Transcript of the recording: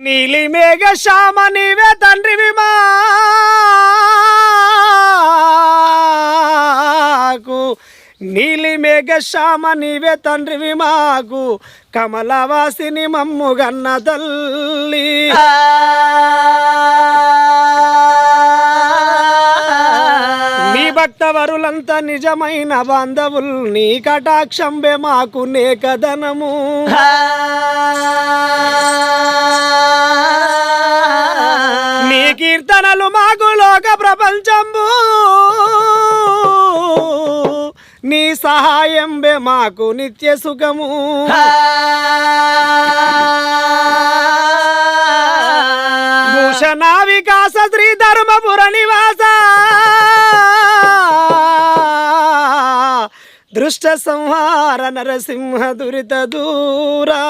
నీలి మేఘ శ్యామ నీవే తండ్రివి మాకు నీలి మేఘ శ్యామ నీవే తండ్రివి మాకు కమలవాసిని మమ్ముగన్న తల్లి నీ భక్తవరులంతా నిజమైన బాంధవులు నీ కటాక్షంబే మాకు నేకదనము నీ కీర్తనలు మాకు లోక ప్రపంచంబు నీ సహాయం బే మాకు నిత్య సుఖము భూషణ వికాస శ్రీ ధర్మపుర నివాస దృష్ట సంహార నరసింహ దురిత దూరా